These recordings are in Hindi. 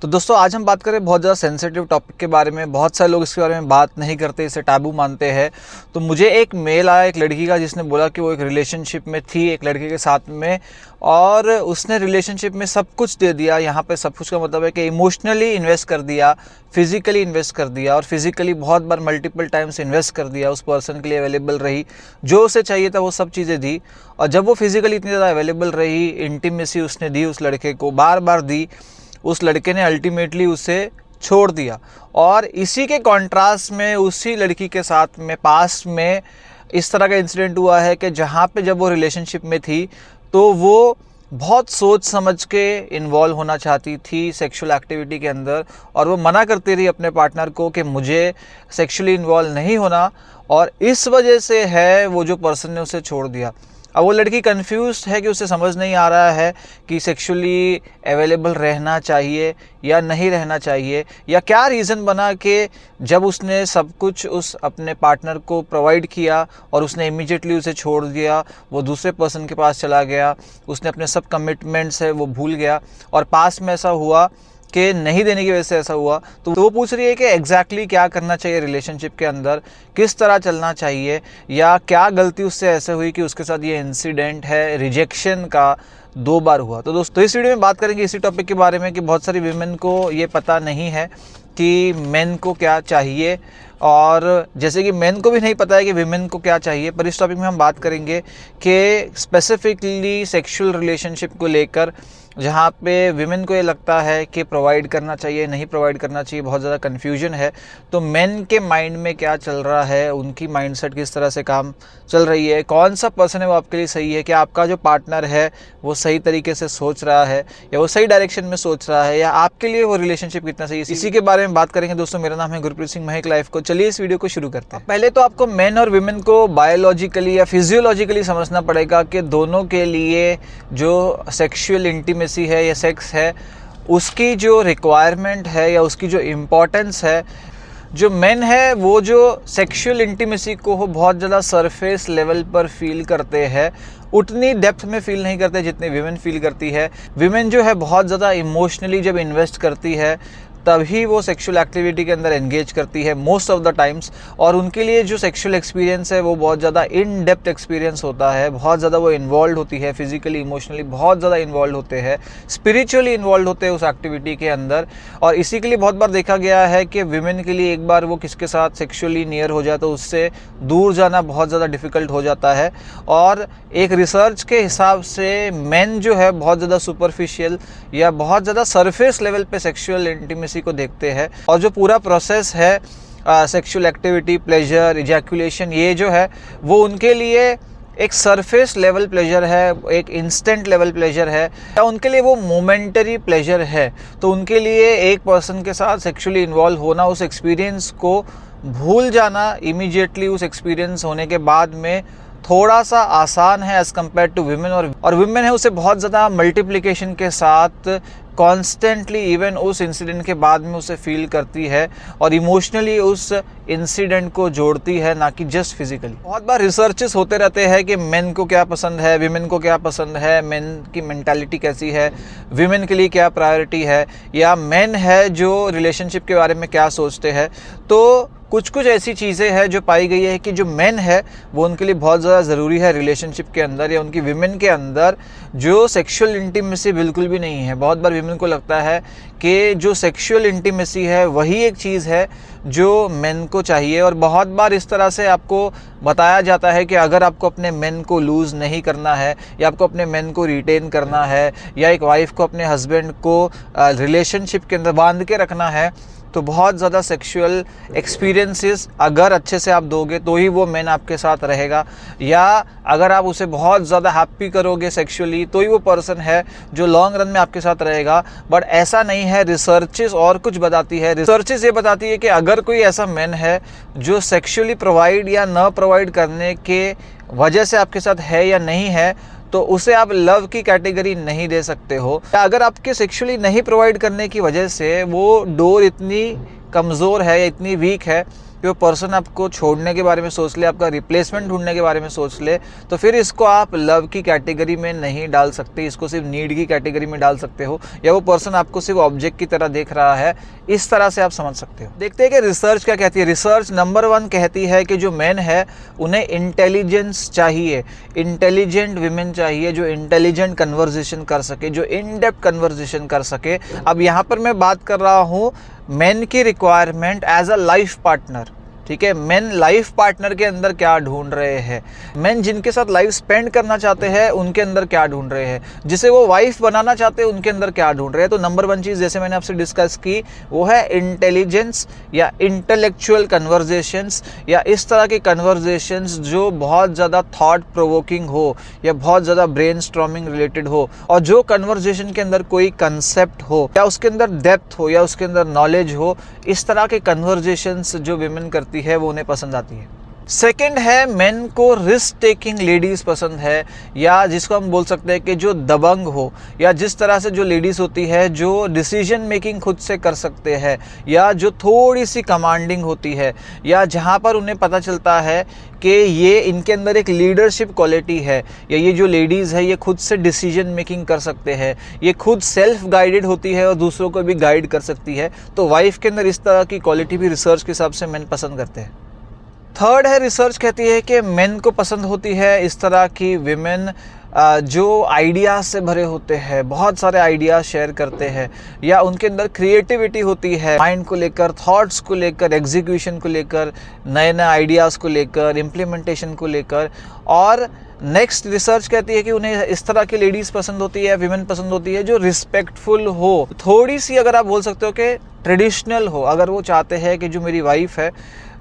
तो दोस्तों आज हम बात करें बहुत ज़्यादा सेंसिटिव टॉपिक के बारे में। बहुत सारे लोग इसके बारे में बात नहीं करते, इसे टैबू मानते हैं। तो मुझे एक मेल आया एक लड़की का, जिसने बोला कि वो एक रिलेशनशिप में थी एक लड़के के साथ में, और उसने रिलेशनशिप में सब कुछ दे दिया। यहाँ पे सब कुछ का मतलब है कि इमोशनली इन्वेस्ट कर दिया, फिजिकली इन्वेस्ट कर दिया, और फिजिकली बहुत बार मल्टीपल टाइम्स इन्वेस्ट कर दिया। उस पर्सन के लिए अवेलेबल रही, जो उसे चाहिए था वो सब चीज़ें दी। और जब वो फिजिकली इतनी ज़्यादा अवेलेबल रही, इंटीमेसी उसने दी उस लड़के को, बार बार दी, उस लड़के ने अल्टीमेटली उसे छोड़ दिया। और इसी के कॉन्ट्रास्ट में उसी लड़की के साथ में पास्ट में इस तरह का इंसिडेंट हुआ है कि जहाँ पे जब वो रिलेशनशिप में थी तो वो बहुत सोच समझ के इन्वॉल्व होना चाहती थी सेक्सुअल एक्टिविटी के अंदर, और वो मना करती रही अपने पार्टनर को कि मुझे सेक्सुअली इन्वॉल्व नहीं होना, और इस वजह से है वो जो पर्सन ने उसे छोड़ दिया। अब वो लड़की कंफ्यूज्ड है कि उसे समझ नहीं आ रहा है कि सेक्सुअली अवेलेबल रहना चाहिए या नहीं रहना चाहिए, या क्या रीज़न बना कि जब उसने सब कुछ उस अपने पार्टनर को प्रोवाइड किया और उसने इमीडिएटली उसे छोड़ दिया, वो दूसरे पर्सन के पास चला गया, उसने अपने सब कमिटमेंट्स है वो भूल गया, और पास में ऐसा हुआ कि नहीं देने की वजह से ऐसा हुआ। तो वो पूछ रही है कि एग्जैक्टली क्या करना चाहिए रिलेशनशिप के अंदर, किस तरह चलना चाहिए, या क्या गलती उससे ऐसे हुई कि उसके साथ ये इंसिडेंट है रिजेक्शन का 2 बार हुआ। तो दोस्तों इस वीडियो में बात करेंगे इसी टॉपिक के बारे में कि बहुत सारी वीमेन को ये पता नहीं है कि मेन को क्या चाहिए, और जैसे कि मेन को भी नहीं पता है कि विमेन को क्या चाहिए। पर इस टॉपिक में हम बात करेंगे कि स्पेसिफिकली सेक्सुअल रिलेशनशिप को लेकर, जहाँ पे विमेन को ये लगता है कि प्रोवाइड करना चाहिए, नहीं प्रोवाइड करना चाहिए, बहुत ज़्यादा कन्फ्यूजन है। तो मेन के माइंड में क्या चल रहा है, उनकी माइंडसेट किस तरह से काम चल रही है, कौन सा पर्सन है वो आपके लिए सही है, क्या आपका जो पार्टनर है वो सही तरीके से सोच रहा है, या वो सही डायरेक्शन में सोच रहा है, या आपके लिए वो रिलेशनशिप कितना सही है, इसी के बारे में बात करेंगे। दोस्तों मेरा नाम है गुरप्रीत सिंह, महक लाइफ को। चलिए इस वीडियो को शुरू करते हैं। पहले तो आपको मेन और विमेन को बायोलॉजिकली या फिजियोलॉजिकली समझना पड़ेगा कि दोनों के लिए जो सेक्सुअल इंटीमेसी है या सेक्स है, उसकी जो रिक्वायरमेंट है या उसकी जो इम्पोर्टेंस है। जो मेन है वो जो सेक्सुअल इंटीमेसी को बहुत ज़्यादा सरफेस लेवल पर फील करते हैं, उतनी डेप्थ में फील नहीं करते जितनी विमेन फील करती है। विमेन जो है बहुत ज़्यादा इमोशनली जब इन्वेस्ट करती है तभी वो सेक्सुअल एक्टिविटी के अंदर एंगेज करती है मोस्ट ऑफ द टाइम्स, और उनके लिए जो सेक्सुअल एक्सपीरियंस है वो बहुत ज़्यादा इन डेप्थ एक्सपीरियंस होता है। बहुत ज़्यादा वो इन्वॉल्व होती है, फिजिकली इमोशनली बहुत ज़्यादा इन्वॉल्व होते हैं, स्पिरिचुअली इन्वॉल्व होते हैं उस एक्टिविटी के अंदर। और इसी के लिए बहुत बार देखा गया है कि विमेन के लिए एक बार वो किसके साथ सेक्सुअली नियर हो जाए तो उससे दूर जाना बहुत ज़्यादा डिफ़िकल्ट हो जाता है। और एक रिसर्च के हिसाब से मेन जो है बहुत ज़्यादा सुपरफिशियल या बहुत ज़्यादा सरफेस लेवल पे सेक्सुअल इंटीमेसी को देखते हैं, और जो पूरा प्रोसेस है सेक्सुअल एक्टिविटी, प्लेजर, इजैकुलेशन, ये जो है वो उनके लिए एक सरफेस लेवल प्लेजर है, एक इंस्टेंट लेवल प्लेजर है, या उनके लिए वो मोमेंटरी प्लेजर है। तो उनके लिए एक पर्सन के साथ सेक्सुअली इन्वॉल्व होना, उस एक्सपीरियंस को भूल जाना इमीडिएटली उस एक्सपीरियंस होने के बाद में थोड़ा सा आसान है एज़ कम्पेयर टू विमेन। और विमेन है उसे बहुत ज़्यादा मल्टीप्लिकेशन के साथ कॉन्स्टेंटली इवन उस इंसिडेंट के बाद में उसे फील करती है, और इमोशनली उस इंसिडेंट को जोड़ती है, ना कि जस्ट फिजिकली। बहुत बार रिसर्चेस होते रहते हैं कि मेन को क्या पसंद है, विमेन को क्या पसंद है, मेन की मेंटालिटी कैसी है, विमेन के लिए क्या प्रायोरिटी है, या मेन है जो रिलेशनशिप के बारे में क्या सोचते हैं। तो कुछ ऐसी चीज़ें हैं जो पाई गई है कि जो मेन है वो उनके लिए बहुत ज़्यादा ज़रूरी है रिलेशनशिप के अंदर, या उनकी विमेन के अंदर जो सेक्सुअल इंटीमेसी बिल्कुल भी नहीं है। बहुत बार विमेन को लगता है कि जो सेक्सुअल इंटीमेसी है वही एक चीज़ है जो मेन को चाहिए, और बहुत बार इस तरह से आपको बताया जाता है कि अगर आपको अपने मेन को लूज़ नहीं करना है, या आपको अपने मेन को रिटेन करना है, या एक वाइफ को अपने हस्बैंड को रिलेशनशिप के अंदर बांध के रखना है, तो बहुत ज़्यादा सेक्सुअल एक्सपीरियंसेस अगर अच्छे से आप दोगे तो ही वो मैन आपके साथ रहेगा, या अगर आप उसे बहुत ज़्यादा हैप्पी करोगे सेक्सुअली तो ही वो पर्सन है जो लॉन्ग रन में आपके साथ रहेगा। बट ऐसा नहीं है, रिसर्चेस और कुछ बताती है। रिसर्चेस ये बताती है कि अगर कोई ऐसा मैन है जो सेक्सुअली प्रोवाइड या न प्रोवाइड करने के वजह से आपके साथ है या नहीं है, तो उसे आप लव की कैटेगरी नहीं दे सकते हो। अगर आपके सेक्सुअली नहीं प्रोवाइड करने की वजह से वो डोर इतनी कमज़ोर है या इतनी वीक है कि वो पर्सन आपको छोड़ने के बारे में सोच ले, आपका रिप्लेसमेंट ढूंढने के बारे में सोच ले, तो फिर इसको आप लव की कैटेगरी में नहीं डाल सकते, इसको सिर्फ नीड की कैटेगरी में डाल सकते हो, या वो पर्सन आपको सिर्फ ऑब्जेक्ट की तरह देख रहा है, इस तरह से आप समझ सकते हो। देखते हैं कि रिसर्च क्या कहती है। रिसर्च नंबर 1 कहती है कि जो मेन है उन्हें इंटेलिजेंस चाहिए, इंटेलिजेंट विमेन चाहिए जो इंटेलिजेंट कन्वर्सेशन कर सके, जो इन डेप्थ कन्वर्सेशन कर सके। अब यहाँ पर मैं बात कर रहा हूँ मेन की requirement as a life partner, ठीक है। मेन लाइफ पार्टनर के अंदर क्या ढूंढ रहे हैं, मेन जिनके साथ लाइफ स्पेंड करना चाहते हैं उनके अंदर क्या ढूंढ रहे हैं, जिसे वो वाइफ बनाना चाहते हैं उनके अंदर क्या ढूंढ रहे हैं। तो नंबर 1 चीज़ जैसे मैंने आपसे डिस्कस की वो है इंटेलिजेंस या इंटेलेक्चुअल कन्वर्जेशंस, या इस तरह के कन्वर्जेशंस जो बहुत ज़्यादा थॉट प्रोवोकिंग हो या बहुत ज़्यादा ब्रेन स्टॉर्मिंग रिलेटेड हो, और जो कन्वर्जेशन के अंदर कोई कंसेप्ट हो या उसके अंदर डेप्थ हो या उसके अंदर नॉलेज हो, इस तरह के कन्वर्जेशंस जो विमेन करती है वो उन्हें पसंद आती है। सेकंड है मेन को रिस्क टेकिंग लेडीज़ पसंद है, या जिसको हम बोल सकते हैं कि जो दबंग हो, या जिस तरह से जो लेडीज़ होती है जो डिसीजन मेकिंग खुद से कर सकते हैं, या जो थोड़ी सी कमांडिंग होती है, या जहाँ पर उन्हें पता चलता है कि ये इनके अंदर एक लीडरशिप क्वालिटी है, या ये जो लेडीज़ है ये खुद से डिसीजन मेकिंग कर सकते हैं, ये खुद सेल्फ गाइडेड होती है और दूसरों को भी गाइड कर सकती है। तो वाइफ के अंदर इस तरह की क्वालिटी भी रिसर्च के हिसाब से मेन पसंद करते हैं। थर्ड है रिसर्च कहती है कि मेन को पसंद होती है इस तरह की विमेन जो आइडियाज़ से भरे होते हैं, बहुत सारे आइडियाज़ शेयर करते हैं, या उनके अंदर क्रिएटिविटी होती है माइंड को लेकर, थॉट्स को लेकर, एग्जीक्यूशन को लेकर, नए नए आइडियाज़ को लेकर, इम्प्लीमेंटेशन को लेकर। और नेक्स्ट रिसर्च कहती है कि उन्हें इस तरह की लेडीज़ पसंद होती है, विमेन पसंद होती है जो रिस्पेक्टफुल हो, थोड़ी सी अगर आप बोल सकते हो कि ट्रेडिशनल हो। अगर वो चाहते हैं कि जो मेरी वाइफ है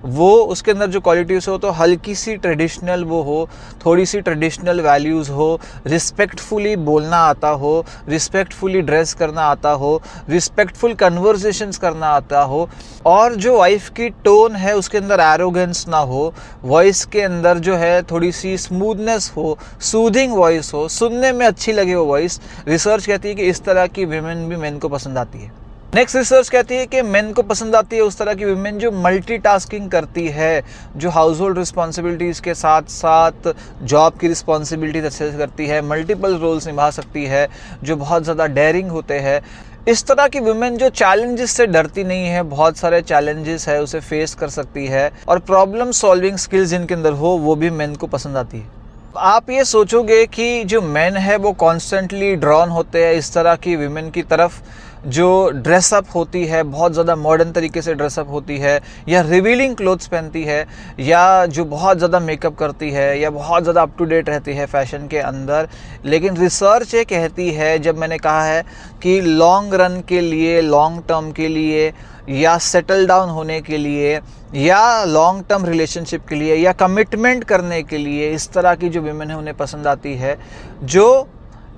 वो उसके अंदर जो क्वालिटीज़ हो तो हल्की सी ट्रेडिशनल वो हो, थोड़ी सी ट्रेडिशनल वैल्यूज़ हो, रिस्पेक्टफुली बोलना आता हो, रिस्पेक्टफुली ड्रेस करना आता हो, रिस्पेक्टफुल कन्वर्सेशंस करना आता हो, और जो वाइफ की टोन है उसके अंदर एरोगेंस ना हो, वॉइस के अंदर जो है थोड़ी सी स्मूथनेस हो, सूदिंग वॉइस हो, सुनने में अच्छी लगे वो वॉइस। रिसर्च कहती है कि इस तरह की विमेन भी मेन को पसंद आती है। नेक्स्ट रिसर्च कहती है कि मेन को पसंद आती है उस तरह की विमेन जो मल्टीटास्किंग करती है, जो हाउस होल्ड रिस्पॉन्सिबिलिटीज़ के साथ साथ जॉब की रिस्पॉन्सिबिलिटीज अच्छे से करती है, मल्टीपल रोल्स निभा सकती है, जो बहुत ज़्यादा डेयरिंग होते हैं। इस तरह की वुमेन जो चैलेंजेस से डरती नहीं है, बहुत सारे चैलेंजेस है उसे फेस कर सकती है, और प्रॉब्लम सॉल्विंग स्किल्स जिनके अंदर हो वो भी मेन को पसंद आती है। आप ये सोचोगे कि जो मेन है वो कॉन्स्टेंटली ड्रॉन होते हैं इस तरह की विमेन की तरफ जो ड्रेसअप होती है, बहुत ज़्यादा मॉडर्न तरीके से ड्रेसअप होती है, या रिवीलिंग क्लोथ्स पहनती है, या जो बहुत ज़्यादा मेकअप करती है, या बहुत ज़्यादा अप टू डेट रहती है फैशन के अंदर। लेकिन रिसर्च ये कहती है, जब मैंने कहा है कि लॉन्ग रन के लिए, लॉन्ग टर्म के लिए, या सेटल डाउन होने के लिए, या लॉन्ग टर्म रिलेशनशिप के लिए, या कमिटमेंट करने के लिए, इस तरह की जो विमेन है उन्हें पसंद आती है जो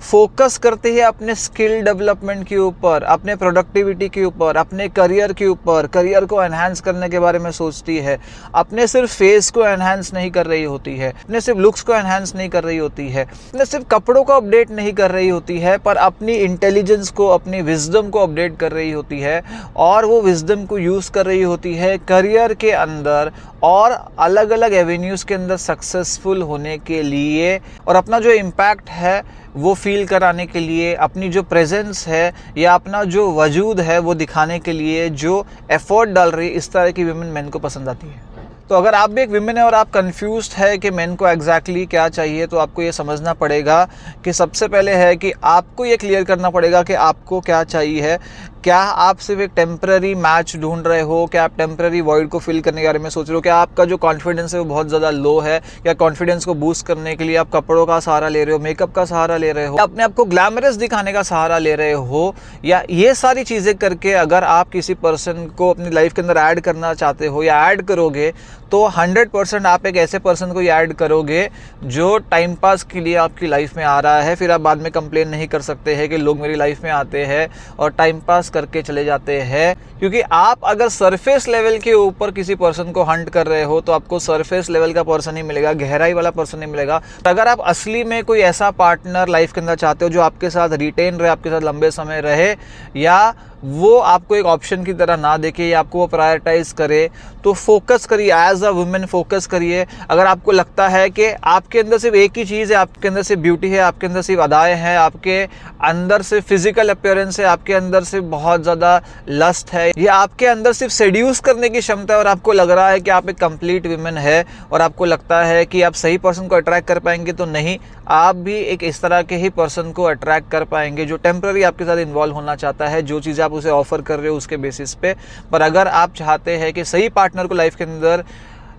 फोकस करती है अपने स्किल डेवलपमेंट के ऊपर, अपने प्रोडक्टिविटी के ऊपर, अपने करियर के ऊपर, करियर को एनहांस करने के बारे में सोचती है, अपने सिर्फ फेस को एनहांस नहीं कर रही होती है, अपने सिर्फ लुक्स को एनहांस नहीं कर रही होती है, अपने सिर्फ कपड़ों को अपडेट नहीं कर रही होती है, पर अपनी इंटेलिजेंस को, अपनी विजडम को अपडेट कर रही होती है, और वो विजडम को यूज़ कर रही होती है करियर के अंदर और अलग अलग एवेन्यूज़ के अंदर सक्सेसफुल होने के लिए, और अपना जो इम्पैक्ट है वो फील कराने के लिए, अपनी जो प्रेजेंस है या अपना जो वजूद है वो दिखाने के लिए जो एफर्ट डाल रही है, इस तरह की विमेन मेन को पसंद आती है। तो अगर आप भी एक विमेन है और आप कंफ्यूज्ड है कि मेन को एग्जैक्टली क्या चाहिए, तो आपको ये समझना पड़ेगा कि सबसे पहले है कि आपको ये क्लियर करना पड़ेगा कि आपको क्या चाहिए है। क्या आप सिर्फ एक टेम्पररी मैच ढूंढ रहे हो, क्या आप टेम्पररी वॉइड को फिल करने के बारे में सोच रहे हो, क्या आपका जो कॉन्फिडेंस है वो बहुत ज़्यादा लो है, या कॉन्फिडेंस को बूस्ट करने के लिए आप कपड़ों का सहारा ले रहे हो, मेकअप का सहारा ले रहे हो, अपने आप को ग्लैमरस दिखाने का सहारा ले रहे हो, या ये सारी चीज़ें करके अगर आप किसी पर्सन को अपनी लाइफ के अंदर ऐड करना चाहते हो या ऐड करोगे, तो 100% आप एक ऐसे पर्सन को ऐड करोगे जो टाइम पास के लिए आपकी लाइफ में आ रहा है। फिर आप बाद में कंप्लेन नहीं कर सकते हैं कि लोग मेरी लाइफ में आते हैं और टाइम पास करके चले जाते हैं, क्योंकि आप अगर सरफेस लेवल के ऊपर किसी पर्सन को हंट कर रहे हो तो आपको सरफेस लेवल का पर्सन ही मिलेगा, गहराई वाला पर्सन नहीं मिलेगा। अगर आप असली में कोई ऐसा पार्टनर लाइफ के अंदर चाहते हो जो आपके साथ रिटेन रहे, आपके साथ लंबे समय रहे, या वो आपको एक ऑप्शन की तरह ना देखे या आपको वो प्रायोरिटाइज करे, तो फोकस करिए, एज अ वुमेन फोकस करिए। अगर आपको लगता है कि आपके अंदर सिर्फ एक ही चीज़ है, आपके अंदर सिर्फ ब्यूटी है, आपके अंदर सिर्फ अदाएँ हैं, आपके अंदर से फिजिकल अपीयरेंस है, आपके अंदर से बहुत ज़्यादा लस्ट है, या आपके अंदर सिर्फ सेड्यूस करने की क्षमता है, और आपको लग रहा है कि आप एक कंप्लीट वुमेन है और आपको लगता है कि आप सही पर्सन को अट्रैक्ट कर पाएंगे, तो नहीं, आप भी एक इस तरह के ही पर्सन को अट्रैक्ट कर पाएंगे जो टेम्पररी आपके साथ इन्वॉल्व होना चाहता है, जो चीज़ें आप उसे ऑफर कर रहे हो उसके बेसिस पे। पर अगर आप चाहते हैं कि सही पार्टनर को लाइफ के अंदर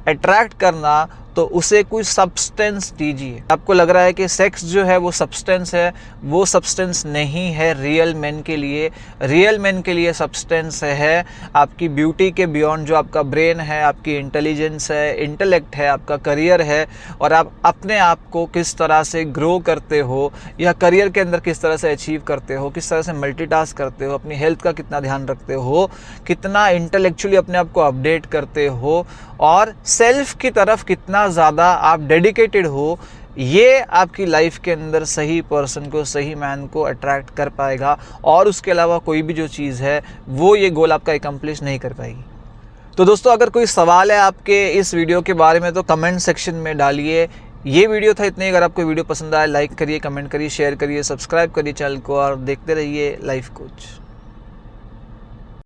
अट्रैक्ट करना, तो उसे कोई सब्सटेंस दीजिए। आपको लग रहा है कि सेक्स जो है वो सब्सटेंस है, वो सब्सटेंस नहीं है रियल मैन के लिए। रियल मैन के लिए सब्सटेंस है आपकी ब्यूटी के बियॉन्ड जो आपका ब्रेन है, आपकी इंटेलिजेंस है, इंटेलेक्ट है, आपका करियर है, और आप अपने आप को किस तरह से ग्रो करते हो या करियर के अंदर किस तरह से अचीव करते हो, किस तरह से मल्टीटास्क करते हो, अपनी हेल्थ का कितना ध्यान रखते हो, कितना इंटेलेक्चुअली अपने आप को अपडेट करते हो, और सेल्फ की तरफ कितना ज़्यादा आप डेडिकेटेड हो, ये आपकी लाइफ के अंदर सही पर्सन को, सही मैन को अट्रैक्ट कर पाएगा। और उसके अलावा कोई भी जो चीज़ है वो ये गोल आपका एकम्प्लिश नहीं कर पाएगी। तो दोस्तों, अगर कोई सवाल है आपके इस वीडियो के बारे में तो कमेंट सेक्शन में डालिए। ये वीडियो था इतने। अगर आपको वीडियो पसंद आए, लाइक करिए, कमेंट करिए, शेयर करिए, सब्सक्राइब करिए चैनल को, और देखते रहिए लाइफ कोच।